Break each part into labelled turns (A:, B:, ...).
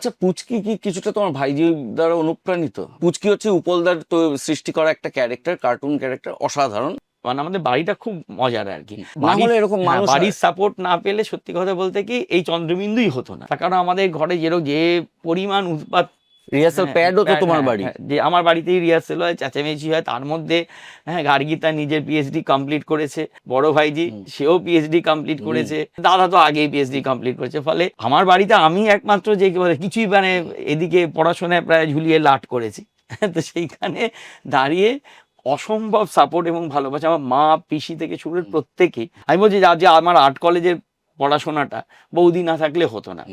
A: আচ্ছা, পুচকি কি কিছুটা তোমার ভাইজি দ্বারা অনুপ্রাণিত? পুচকি হচ্ছে উপলদার তো সৃষ্টি করা একটা ক্যারেক্টার, কার্টুন ক্যারেক্টার, অসাধারণ।
B: মানে আমাদের বাড়িটা খুব মজার আর কি।
A: না হলে এরকম মানুষ
B: বাড়ির সাপোর্ট না পেলে সত্যি কথা বলতে কি এই চন্দ্রবিন্দুই হতো না। তার কারণ আমাদের ঘরে যে পরিমাণ উৎপাত,
A: রিহার্সাল প্যাডও তো তোমার বাড়ি।
B: যে আমার বাড়িতেই রিহার্সেল হয়, চেঁচামেচি হয়, তার মধ্যে গার্গিতা নিজের পিএইচডি কমপ্লিট করেছে, বড় ভাইজি সেও পিএইচডি কমপ্লিট করেছে, দাদা তো আগেই পিএইচডি কমপ্লিট করেছে। ফলে আমার বাড়িতে আমি একমাত্র যে কিছুই মানে এদিকে পড়াশোনায় প্রায় ঝুলিয়ে লাট করেছি। তো সেইখানে দাঁড়িয়ে অসম্ভব সাপোর্ট এবং ভালোবাসা আমার মা, পিসি থেকে শুরু করে প্রত্যেকেই। আমি বলছি যে আমার আর্ট কলেজের পড়াশোনাটা বৌদি না থাকলে হতো না,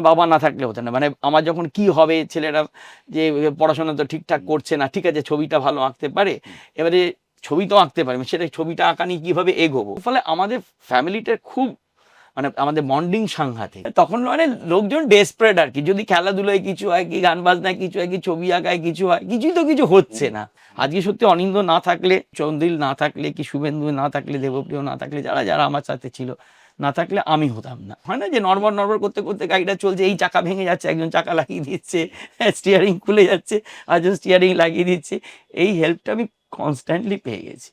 B: বাবা না থাকলে হতো না। মানে আমার যখন কি হবে, ছেলেরা যে পড়াশোনা তো ঠিকঠাক করছে না, ঠিক আছে ছবিটা ভালো আঁকতে পারে, এবারে ছবি তো আঁকতে পারে, সেটা ছবিটা আঁকা নিয়ে কীভাবে এগোবো। ফলে আমাদের ফ্যামিলিটা খুব মানে আমাদের বন্ডিং সাংঘাতিক। তখন মানে লোকজন ডেসপারেট আর কি, যদি খেলাধুলায় কিছু হয়, কি গান বাজনায় কিছু হয়, কি ছবি আঁকায় কিছু হয়, কিছুই তো কিছু হচ্ছে না। আজকে সত্যি অনিন্দ না থাকলে, চন্দ্রিল না থাকলে, কি শুভেন্দু না থাকলে, দেবপ্রিয় না থাকলে, যারা যারা আমার সাথে ছিল না থাকলে আমি হতাম না। হয় না যে নড়বড় নড়বড় করতে করতে গাড়িটা চলছে, এই চাকা ভেঙে যাচ্ছে, একজন চাকা লাগিয়ে দিচ্ছে, স্টিয়ারিং খুলে যাচ্ছে, আরেকজন স্টিয়ারিং লাগিয়ে দিচ্ছে, এই হেল্পটা আমি কনস্ট্যান্টলি পেয়ে গেছি।